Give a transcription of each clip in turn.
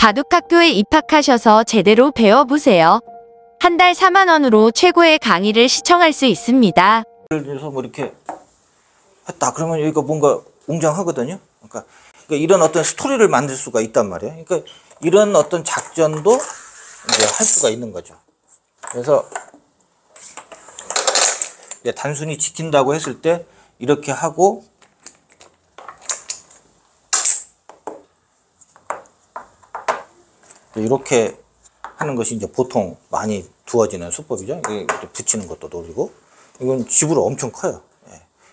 바둑학교에 입학하셔서 제대로 배워보세요. 한 달 4만 원으로 최고의 강의를 시청할 수 있습니다. 예를 들어서 뭐 이렇게 했다 그러면 여기가 뭔가 웅장하거든요. 그러니까 이런 어떤 스토리를 만들 수가 있단 말이에요. 그러니까 이런 어떤 작전도 이제 할 수가 있는 거죠. 그래서 단순히 지킨다고 했을 때 이렇게 하고 이렇게 하는 것이 이제 보통 많이 두어지는 수법이죠. 이게 붙이는 것도 노리고 이건 집으로 엄청 커요.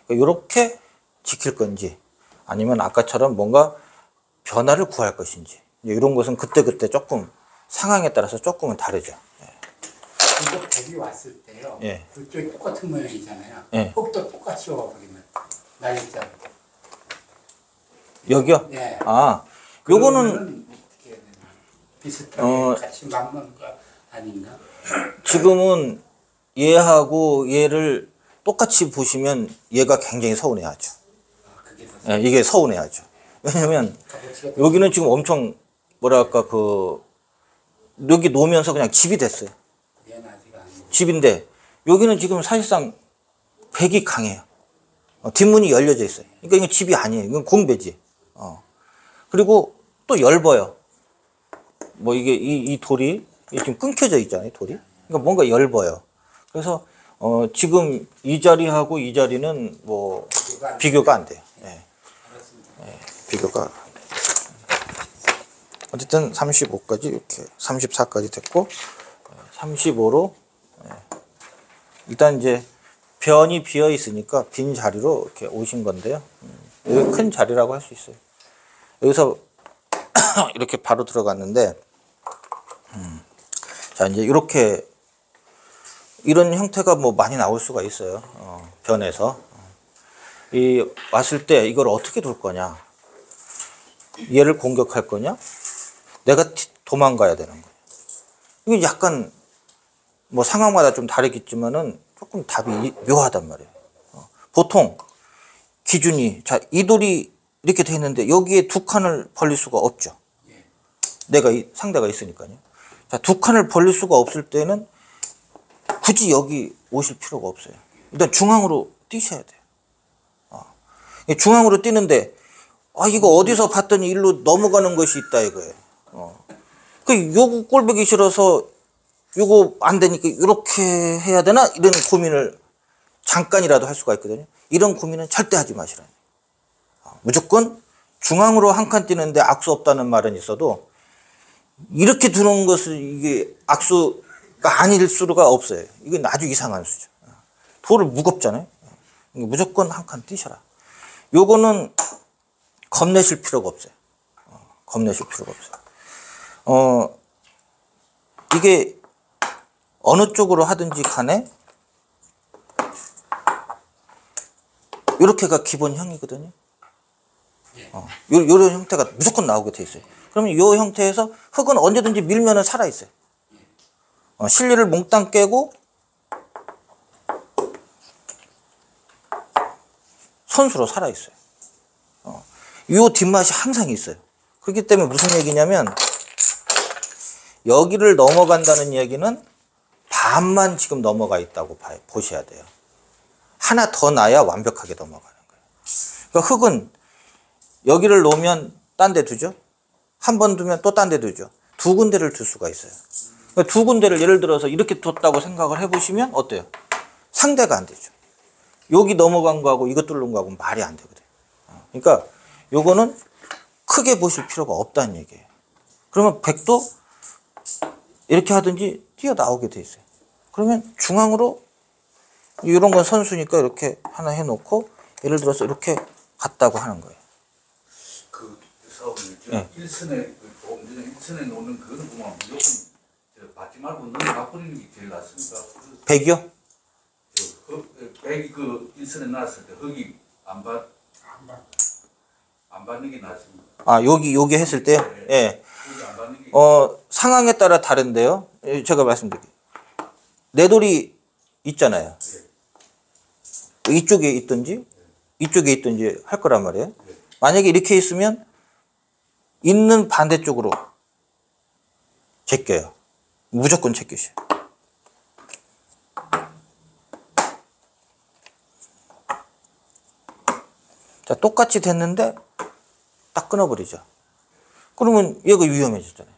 그러니까 이렇게 지킬 건지 아니면 아까처럼 뭔가 변화를 구할 것인지 이런 것은 그때그때 조금 상황에 따라서 조금은 다르죠. 이거 백이 왔을 때요. 예. 그쪽이 똑같은 모양이잖아요. 예. 흙도 똑같이 와버리면 날짜. 여기요? 예. 아, 요거는 어떻게 해야 되나? 비슷하게 같이 맞는 거 아닌가? 지금은 얘하고 얘를 똑같이 보시면 얘가 굉장히 서운해하죠. 그게 더 예, 이게 서운해하죠. 왜냐면 여기는 지금 엄청 뭐랄까 여기 놓으면서 그냥 집이 됐어요. 얘는 아직 아니고. 집인데 여기는 지금 사실상 백이 강해요. 뒷문이 열려져 있어요. 그러니까 이건 집이 아니에요. 이건 공배지. 그리고 또 엷어요. 뭐 이게 이 돌이 지금 끊겨져 있잖아요. 돌이. 그러니까 뭔가 엷어요. 그래서 지금 이 자리하고 이 자리는 뭐 비교가 안 돼요. 예. 예, 비교가. 어쨌든 35까지 이렇게 34까지 됐고 35로 일단 이제 변이 비어 있으니까 빈 자리로 이렇게 오신 건데요. 여기 큰 자리라고 할 수 있어요. 여기서 이렇게 바로 들어갔는데 자 이제 이렇게 이런 형태가 뭐 많이 나올 수가 있어요. 변에서 이 왔을 때 이걸 어떻게 둘 거냐, 얘를 공격할 거냐, 내가 도망가야 되는 거예요. 이게 약간 뭐 상황마다 좀 다르겠지만은 조금 답이 묘하단 말이에요. 보통 기준이 자 이 돌이 이렇게 돼 있는데 여기에 두 칸을 벌릴 수가 없죠. 내가 상대가 있으니까요. 자, 두 칸을 벌릴 수가 없을 때는 굳이 여기 오실 필요가 없어요. 일단 중앙으로 뛰셔야 돼요. 중앙으로 뛰는데 이거 어디서 봤더니 일로 넘어가는 것이 있다 이거예요. 요거 꼴보기 싫어서 요거 안 되니까 이렇게 해야 되나 이런 고민을 잠깐이라도 할 수가 있거든요. 이런 고민은 절대 하지 마시라는 거예요. 무조건 중앙으로 한 칸 뛰는데 악수 없다는 말은 있어도 이렇게 두는 것은 이게 악수가 아닐 수가 없어요. 이건 아주 이상한 수죠. 돌을 무겁잖아요. 무조건 한 칸 뛰셔라. 요거는 겁내실 필요가 없어요. 겁내실 필요가 없어요. 이게 어느 쪽으로 하든지 간에 이렇게가 기본형이거든요. 요런 형태가 무조건 나오게 돼 있어요. 그러면 요 형태에서 흙은 언제든지 밀면은 살아 있어요. 실리를 몽땅 깨고 선수로 살아 있어요. 요 뒷맛이 항상 있어요. 그렇기 때문에 무슨 얘기냐면 여기를 넘어간다는 얘기는 반만 지금 넘어가 있다고 보셔야 돼요. 하나 더 나야 완벽하게 넘어가는 거예요. 그러니까 흙은 여기를 놓으면 딴 데 두죠. 한 번 두면 또 딴 데 두죠. 두 군데를 둘 수가 있어요. 그러니까 두 군데를 예를 들어서 이렇게 뒀다고 생각을 해보시면 어때요? 상대가 안 되죠. 여기 넘어간 거하고 이것 뚫는 거하고는 말이 안 되거든요. 그러니까 요거는 크게 보실 필요가 없다는 얘기예요. 그러면 백도 이렇게 하든지 뛰어나오게 돼 있어요. 그러면 중앙으로 이런 건 선수니까 이렇게 하나 해놓고 예를 들어서 이렇게 갔다고 하는 거예요. 그 사업을 네. 일선에 조금 전에 일선에 놓는 그거는 보면 무조건 받지 말고 넘어가버리는 게 제일 낫습니다. 백이요? 백이 그 일선에 놨을 때 흙이 안 받는 게 낫습니다. 여기 했을 때요? 예. 흙이 안 받는 게 상황에 따라 다른데요. 제가 말씀드릴게요. 내 돌이 있잖아요. 이쪽에 있든지 이쪽에 있든지 할 거란 말이에요. 만약에 이렇게 있으면 있는 반대쪽으로 제껴요. 무조건 제끼셔요. 자, 똑같이 됐는데 딱 끊어버리죠. 그러면 얘가 위험해지잖아요.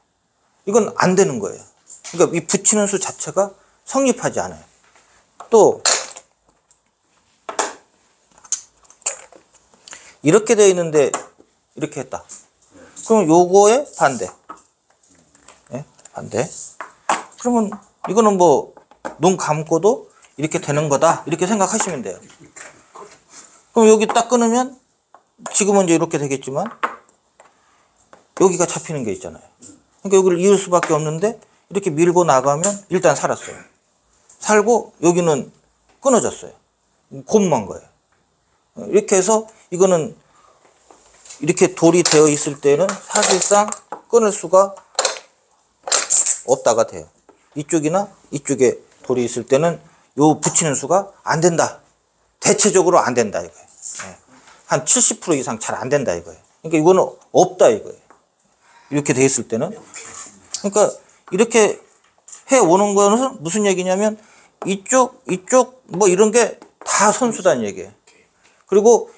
이건 안 되는 거예요. 그러니까 이 붙이는 수 자체가 성립하지 않아요. 또 이렇게 되어 있는데 이렇게 했다. 그럼 요거의 반대. 네? 반대. 그러면 이거는 뭐 눈 감고도 이렇게 되는 거다. 이렇게 생각하시면 돼요. 그럼 여기 딱 끊으면 지금은 이제 이렇게 되겠지만 여기가 잡히는 게 있잖아요. 그러니까 여기를 이을 수밖에 없는데 이렇게 밀고 나가면 일단 살았어요. 살고 여기는 끊어졌어요. 곰만 거예요. 이렇게 해서 이거는 이렇게 돌이 되어 있을 때는 사실상 끊을 수가 없다가 돼요. 이쪽이나 이쪽에 돌이 있을 때는 요 붙이는 수가 안 된다. 대체적으로 안 된다 이거예요. 한 70% 이상 잘 안 된다 이거예요. 그러니까 이거는 없다 이거예요. 이렇게 돼 있을 때는. 그러니까 이렇게 해 오는 거는 무슨 얘기냐면 이쪽 뭐 이런 게 다 선수단 얘기예요. 그리고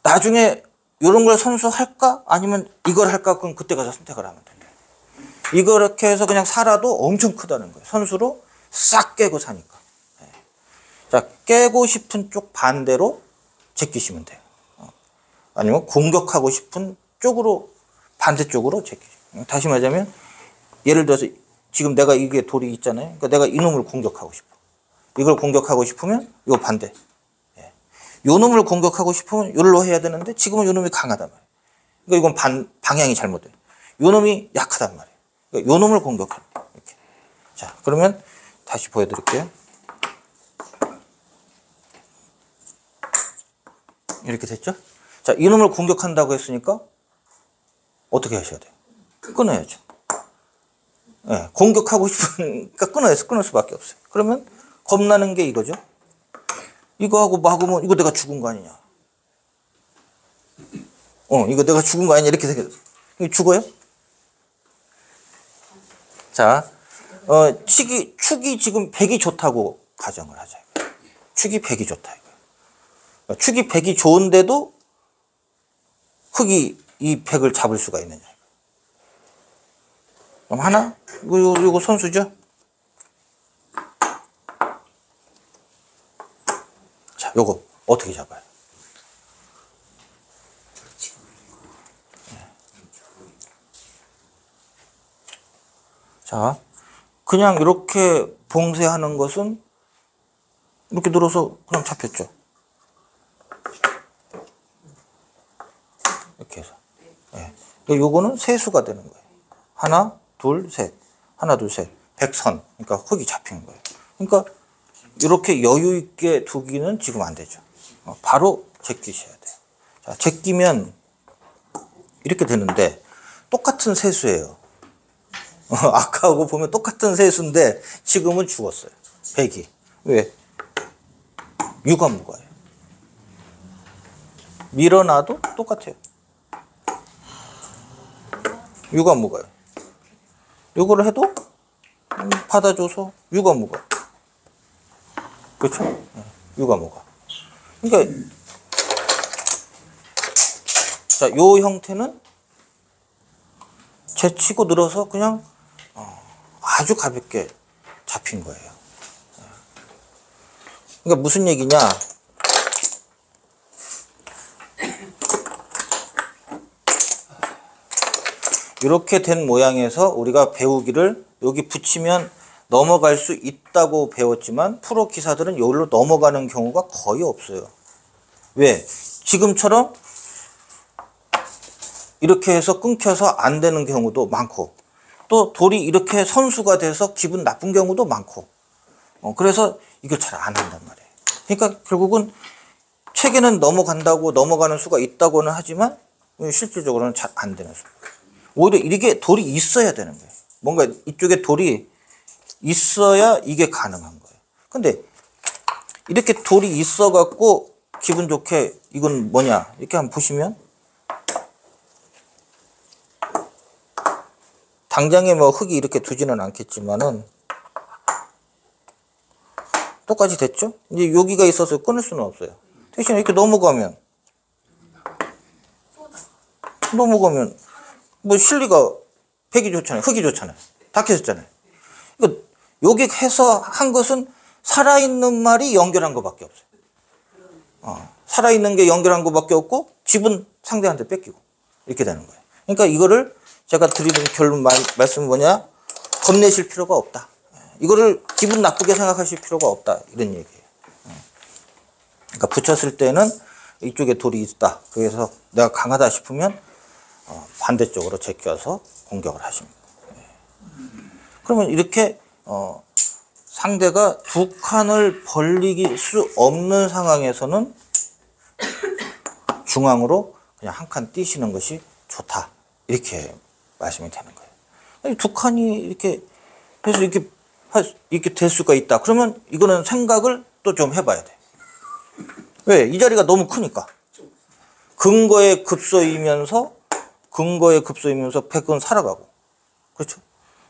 나중에 이런 걸 선수할까 아니면 이걸 할까 그럼 그때 가서 선택을 하면 됩니다. 이렇게 해서 그냥 살아도 엄청 크다는 거예요. 선수로 싹 깨고 사니까. 자, 깨고 싶은 쪽 반대로 제끼시면 돼요. 아니면 공격하고 싶은 쪽으로 반대쪽으로 제끼시면. 다시 말하자면 예를 들어서 지금 내가 이게 돌이 있잖아요. 그러니까 내가 이놈을 공격하고 싶어. 이걸 공격하고 싶으면 요 반대. 요 놈을 공격하고 싶으면 요걸로 해야 되는데 지금은 요 놈이 강하단 말이에요. 그러니까 이건 방향이 잘못돼요. 요 놈이 약하단 말이에요. 그러니까 요 놈을 공격하는 거예요. 이렇게. 자, 그러면 다시 보여드릴게요. 이렇게 됐죠? 자, 이놈을 공격한다고 했으니까 어떻게 하셔야 돼요? 끊어야죠. 네, 공격하고 싶으니까 끊을 수밖에 없어요. 그러면 겁나는 게 이거죠. 이거하고 막으면 이거 내가 죽은 거 아니냐. 이거 내가 죽은 거 아니냐 이렇게 생겼어. 이거 죽어요? 자, 축이 지금 100이 좋다고 가정을 하자. 축이 100이 좋다 이거예요. 축이 100이 좋은데도 흑이 이 100을 잡을 수가 있느냐. 그럼 하나? 이거 선수죠? 자, 요거 어떻게 잡아요? 자, 그냥 이렇게 봉쇄하는 것은 이렇게 늘어서 그냥 잡혔죠. 이렇게 해서. 네. 요거는 세수가 되는 거예요. 하나, 둘, 셋. 하나, 둘, 셋. 100선. 그러니까 흙이 잡힌 거예요. 그러니까 이렇게 여유 있게 두기는 지금 안 되죠. 바로 제끼셔야 돼요. 자, 제끼면 이렇게 되는데 똑같은 세수예요. 아까하고 보면 똑같은 세수인데 지금은 죽었어요. 100이. 왜? 유관무가예요. 밀어놔도 똑같아요. 유관무가요. 요거를 해도 받아줘서 유관무가. 그렇죠? 유관무가. 그러니까 자, 요 형태는 제치고 늘어서 그냥 아주 가볍게 잡힌 거예요. 그러니까 무슨 얘기냐? 이렇게 된 모양에서 우리가 배우기를 여기 붙이면 넘어갈 수 있다고 배웠지만 프로 기사들은 여기로 넘어가는 경우가 거의 없어요. 왜? 지금처럼 이렇게 해서 끊겨서 안 되는 경우도 많고 또 돌이 이렇게 선수가 돼서 기분 나쁜 경우도 많고 그래서 이걸 잘 안 한단 말이에요. 그러니까 결국은 책에는 넘어가는 수가 있다고는 하지만 실질적으로는 잘 안 되는 수. 오히려 이게 돌이 있어야 되는 거예요. 뭔가 이쪽에 돌이 있어야 이게 가능한 거예요. 근데 이렇게 돌이 있어 갖고 기분 좋게 이건 뭐냐 이렇게 한번 보시면 당장에 뭐 흙이 이렇게 두지는 않겠지만은 똑같이 됐죠? 이제 여기가 있어서 끊을 수는 없어요. 대신에 이렇게 넘어가면 뭐 실리가 백이 좋잖아요. 흙이 좋잖아요. 다 켜졌잖아요. 그러니까 여기 해서 한 것은 살아있는 말이 연결한 것밖에 없어요. 살아있는 게 연결한 것밖에 없고 집은 상대한테 뺏기고 이렇게 되는 거예요. 그러니까 이거를 제가 드리는 결론 말씀은 뭐냐? 겁내실 필요가 없다. 이거를 기분 나쁘게 생각하실 필요가 없다. 이런 얘기예요. 그러니까 붙였을 때는 이쪽에 돌이 있다. 그래서 내가 강하다 싶으면 반대쪽으로 제껴서 공격을 하십니다. 그러면 이렇게 상대가 두 칸을 벌릴 수 없는 상황에서는 중앙으로 그냥 한 칸 띄시는 것이 좋다. 이렇게 말씀이 되는 거예요. 아니, 두 칸이 이렇게 해서 이렇게 될 수가 있다. 그러면 이거는 생각을 또 좀 해봐야 돼. 왜? 이 자리가 너무 크니까. 근거에 급소이면서 백은 살아가고. 그렇죠?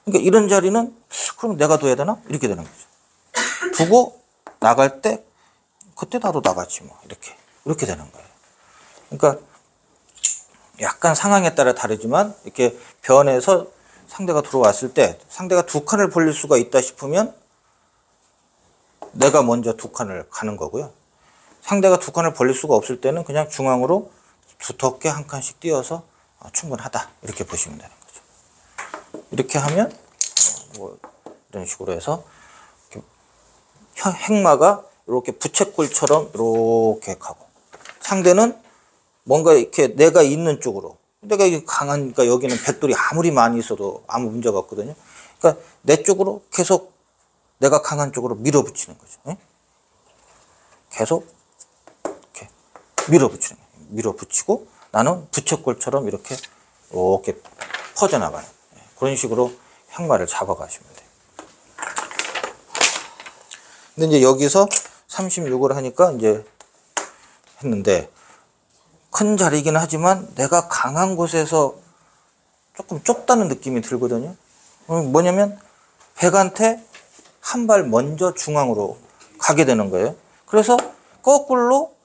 그러니까 이런 자리는 그럼 내가 둬야 되나? 이렇게 되는 거죠. 두고 나갈 때 그때 나도 나가지 뭐. 이렇게 되는 거예요. 그러니까 약간 상황에 따라 다르지만 이렇게 변해서 상대가 들어왔을 때 상대가 두 칸을 벌릴 수가 있다 싶으면 내가 먼저 두 칸을 가는 거고요. 상대가 두 칸을 벌릴 수가 없을 때는 그냥 중앙으로 두텁게 한 칸씩 띄어서 충분하다. 이렇게 보시면 되는 거죠. 이렇게 하면 뭐 이런 식으로 해서 행마가 이렇게 부채꼴처럼 이렇게 가고 상대는 뭔가 이렇게 내가 있는 쪽으로 내가 이게 강하니까 여기는 백돌이 아무리 많이 있어도 아무 문제가 없거든요. 그러니까 내 쪽으로 계속 내가 강한 쪽으로 밀어붙이는 거죠. 네? 계속 이렇게 밀어붙이는 거예요. 밀어붙이고 나는 부채꼴처럼 이렇게 퍼져나가는 그런 식으로 향마를 잡아가시면 돼요. 근데 이제 여기서 36을 하니까 이제 했는데 큰 자리이긴 하지만 내가 강한 곳에서 조금 좁다는 느낌이 들거든요. 뭐냐면 백한테 한 발 먼저 중앙으로 가게 되는 거예요. 그래서 거꾸로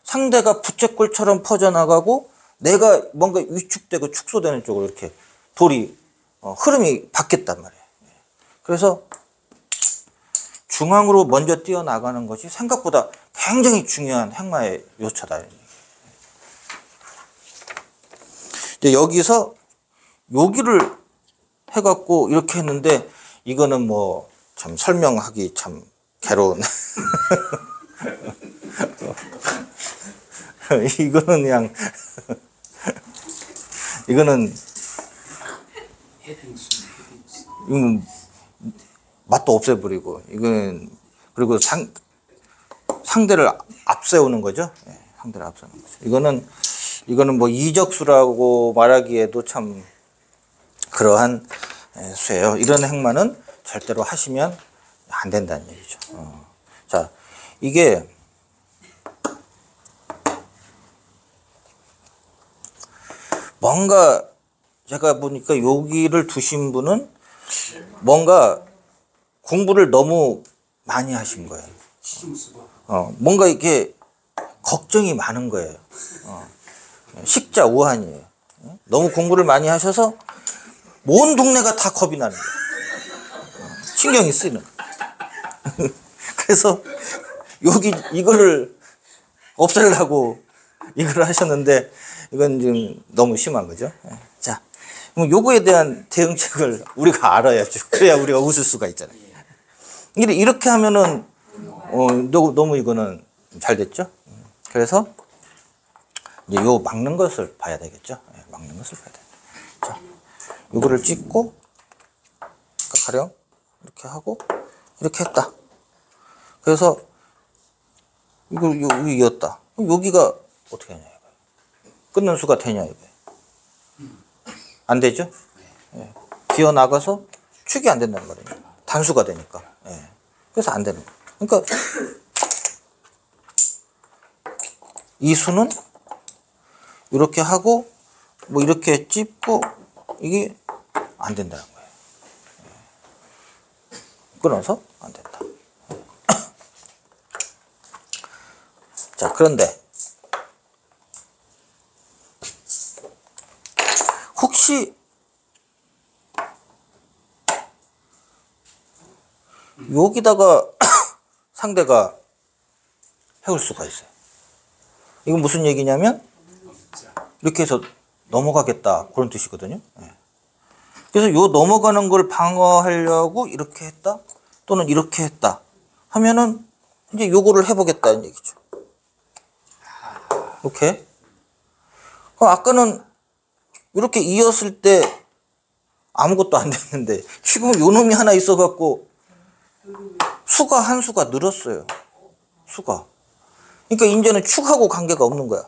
상대가 부채꼴처럼 퍼져나가고 내가 뭔가 위축되고 축소되는 쪽으로 이렇게 돌이 흐름이 바뀌었단 말이에요. 그래서 중앙으로 먼저 뛰어나가는 것이 생각보다 굉장히 중요한 행마의 요처다. 이제 여기서 여기를 해갖고 이렇게 했는데 이거는 뭐 참 설명하기 참 괴로운 이거는 그냥 이거는 맛도 없애버리고 이거는 그리고 상대를 앞세우는 거죠. 네, 상대를 앞세우는 거죠. 이거는 뭐 이적수라고 말하기에도 참 그러한 수예요. 이런 행마는 절대로 하시면 안 된다는 얘기죠. 자, 이게 뭔가 제가 보니까 여기를 두신 분은 뭔가 공부를 너무 많이 하신 거예요. 뭔가 이렇게 걱정이 많은 거예요. 식자 우한이에요. 너무 공부를 많이 하셔서 온 동네가 다 겁이 나는 거예요. 신경이 쓰이는 거예요. 그래서 여기 이거를 없애려고 이걸 하셨는데 이건 좀 너무 심한 거죠. 자, 그럼 요거에 대한 대응책을 우리가 알아야죠. 그래야 우리가 웃을 수가 있잖아요. 이렇게 하면은 너무 이거는 잘 됐죠. 그래서 이제 요 막는 것을 봐야 되겠죠. 막는 것을 봐야 돼. 자, 요거를 찍고 가령 이렇게 하고 이렇게 했다. 그래서 이거 이었다. 여기가 어떻게 하냐 이거예요. 끊는 수가 되냐 이거예요. 안 되죠? 예. 기어 나가서 축이 안 된다는 말이에요. 단수가 되니까. 예. 그래서 안 되는 거예요. 그러니까 이 수는 이렇게 하고 뭐 이렇게 찝고 이게 안 된다는 거예요. 끊어서 안 된다. 자, 그런데 혹시 여기다가 상대가 해올 수가 있어요. 이건 무슨 얘기냐면 이렇게 해서 넘어가겠다 그런 뜻이거든요. 그래서 요 넘어가는 걸 방어하려고 이렇게 했다 또는 이렇게 했다 하면은 이제 요거를 해보겠다는 얘기죠. 이렇게. 아까는 이렇게 이었을 때 아무것도 안 됐는데 지금 요 놈이 하나 있어갖고 수가 한 수가 늘었어요. 수가. 그러니까 이제는 축하고 관계가 없는 거야.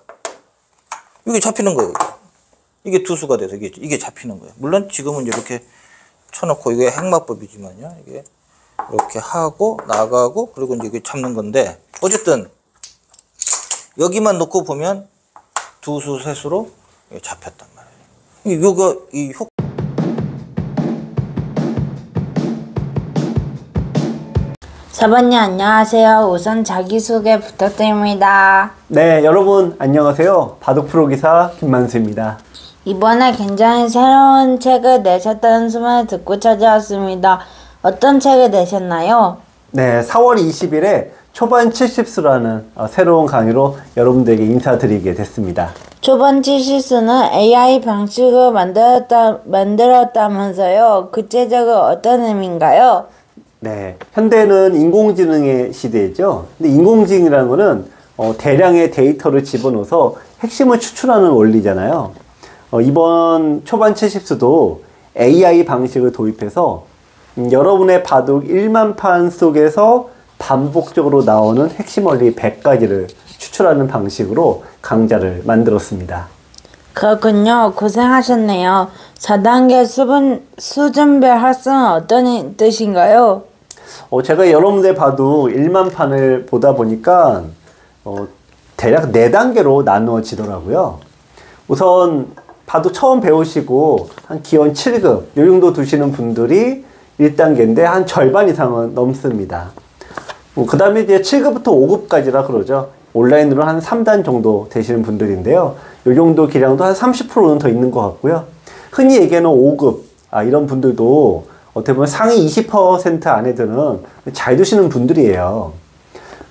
이게 잡히는 거예요. 이게 두 수가 돼서 이게 잡히는 거예요. 물론 지금은 이렇게 쳐놓고 이게 행마법이지만요. 이게 이렇게 하고 나가고 그리고 이제 이게 잡는 건데 어쨌든 여기만 놓고 보면 두 수, 세 수로 잡혔단 말이에요. 요거 이 효. 사번님 안녕하세요. 우선 자기소개 부탁드립니다. 네, 여러분 안녕하세요. 바둑 프로기사 김만수입니다. 이번에 굉장히 새로운 책을 내셨다는 소문을 듣고 찾아왔습니다. 어떤 책을 내셨나요? 네, 4월 20일에 초반 70수라는 새로운 강의로 여러분들에게 인사드리게 됐습니다. 초반 70수는 AI 방식을 만들었다면서요. 구체적으로 어떤 의미인가요? 네, 현대는 인공지능의 시대죠. 근데 인공지능이라는 거는 대량의 데이터를 집어넣어서 핵심을 추출하는 원리잖아요. 이번 초반 70수도 AI 방식을 도입해서 여러분의 바둑 1만 판 속에서 반복적으로 나오는 핵심 원리 100가지를 추출하는 방식으로 강좌를 만들었습니다. 그렇군요. 고생하셨네요. 4단계 수준별 학습은 어떤 뜻인가요? 제가 여러분들 바둑 1만 판을 보다 보니까 대략 4단계로 나누어지더라고요. 우선 바둑 처음 배우시고 한 기원 7급 요 정도 두시는 분들이 1단계인데 한 절반 이상은 넘습니다. 그 다음에 이제 7급부터 5급까지라 그러죠. 온라인으로 한 3단 정도 되시는 분들인데요. 요 정도 기량도 한 30%는 더 있는 것 같고요. 흔히 얘기하는 5급, 이런 분들도 어떻게 보면 상위 20% 안에 드는 잘 두시는 분들이에요.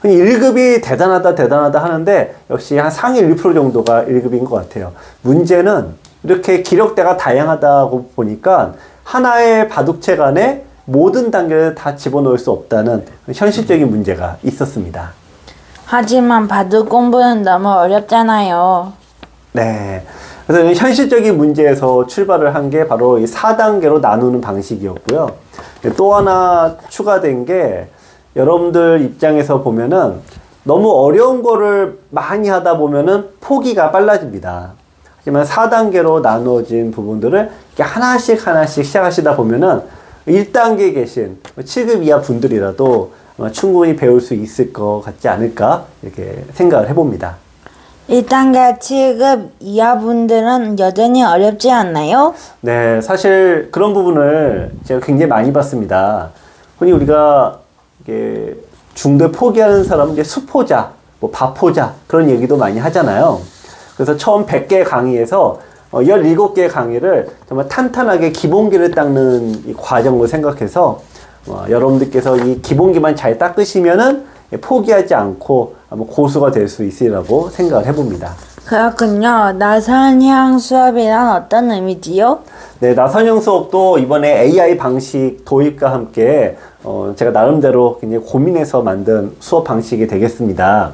흔히 1급이 대단하다 하는데 역시 한 상위 1% 정도가 1급인 것 같아요. 문제는 이렇게 기력대가 다양하다고 보니까 하나의 바둑책 안에 모든 단계를 다 집어넣을 수 없다는 현실적인 문제가 있었습니다. 하지만 바둑 공부는 너무 어렵잖아요. 네. 그래서 현실적인 문제에서 출발을 한 게 바로 이 4단계로 나누는 방식이었고요. 또 하나 추가된 게 여러분들 입장에서 보면은 너무 어려운 거를 많이 하다 보면은 포기가 빨라집니다. 하지만 4단계로 나누어진 부분들을 이렇게 하나씩 시작하시다 보면은 1단계에 계신 7급 이하 분들이라도 충분히 배울 수 있을 것 같지 않을까 이렇게 생각을 해봅니다. 1단계 7급 이하 분들은 여전히 어렵지 않나요? 네, 사실 그런 부분을 제가 굉장히 많이 봤습니다. 흔히 우리가 이게 중도에 포기하는 사람은 이제 수포자, 뭐 바포자 그런 얘기도 많이 하잖아요. 그래서 처음 100개 강의에서 17개 강의를 정말 탄탄하게 기본기를 닦는 이 과정을 생각해서 여러분들께서 이 기본기만 잘 닦으시면은 포기하지 않고 고수가 될 수 있으리라고 생각을 해봅니다. 그렇군요. 나선형 수업이란 어떤 의미지요? 네, 나선형 수업도 이번에 AI 방식 도입과 함께 제가 나름대로 굉장히 고민해서 만든 수업 방식이 되겠습니다.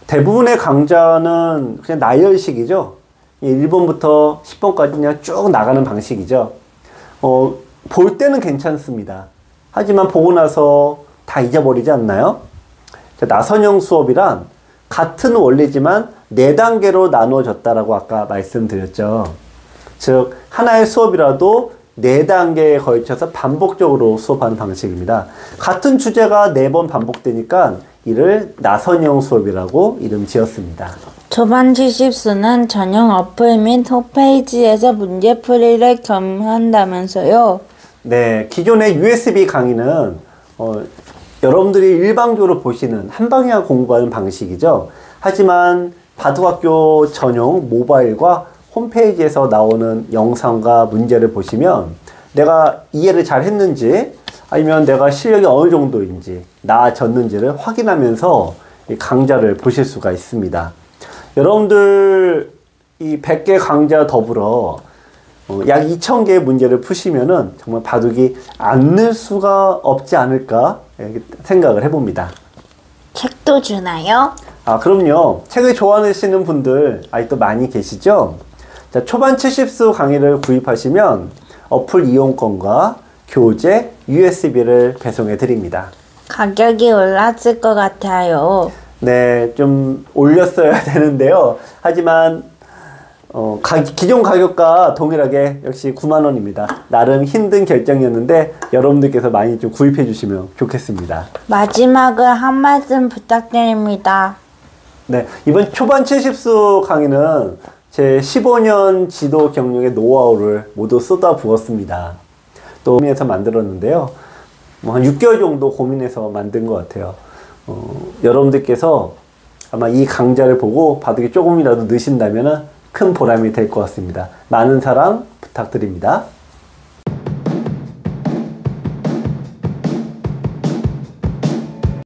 대부분의 강좌는 그냥 나열식이죠. 1번부터 10번까지 그냥 쭉 나가는 방식이죠. 볼 때는 괜찮습니다. 하지만 보고 나서 다 잊어버리지 않나요? 나선형 수업이란 같은 원리지만 4단계로 나누어졌다라고 아까 말씀드렸죠. 즉 하나의 수업이라도 4단계에 걸쳐서 반복적으로 수업하는 방식입니다. 같은 주제가 4번 반복되니까 이를 나선형 수업이라고 이름 지었습니다. 초반 70수는 전용 어플 및 홈페이지에서 문제풀이를 겸한다면서요. 네, 기존의 USB 강의는 여러분들이 일방적으로 보시는 한방향 공부하는 방식이죠. 하지만 바둑학교 전용 모바일과 홈페이지에서 나오는 영상과 문제를 보시면 내가 이해를 잘 했는지 아니면 내가 실력이 어느 정도인지 나아졌는지를 확인하면서 이 강좌를 보실 수가 있습니다. 여러분들 이 100개 강좌 더불어 약 2,000개의 문제를 푸시면은 정말 바둑이 안 늘 수가 없지 않을까 생각을 해봅니다. 책도 주나요? 아, 그럼요. 책을 좋아하시는 분들 아직도 많이 계시죠? 자, 초반 70수 강의를 구입하시면 어플 이용권과 교재, USB를 배송해 드립니다. 가격이 올랐을 것 같아요. 네, 좀 올렸어야 되는데요. 하지만 기존 가격과 동일하게 역시 9만 원입니다. 나름 힘든 결정이었는데 여러분들께서 많이 좀 구입해 주시면 좋겠습니다. 마지막으로 한 말씀 부탁드립니다. 네, 이번 초반 70수 강의는 제 15년 지도 경력의 노하우를 모두 쏟아부었습니다. 또 고민해서 만들었는데요. 한 6개월 정도 고민해서 만든 것 같아요. 여러분들께서 아마 이 강좌를 보고 바둑이 조금이라도 느신다면 큰 보람이 될 것 같습니다. 많은 사랑 부탁드립니다.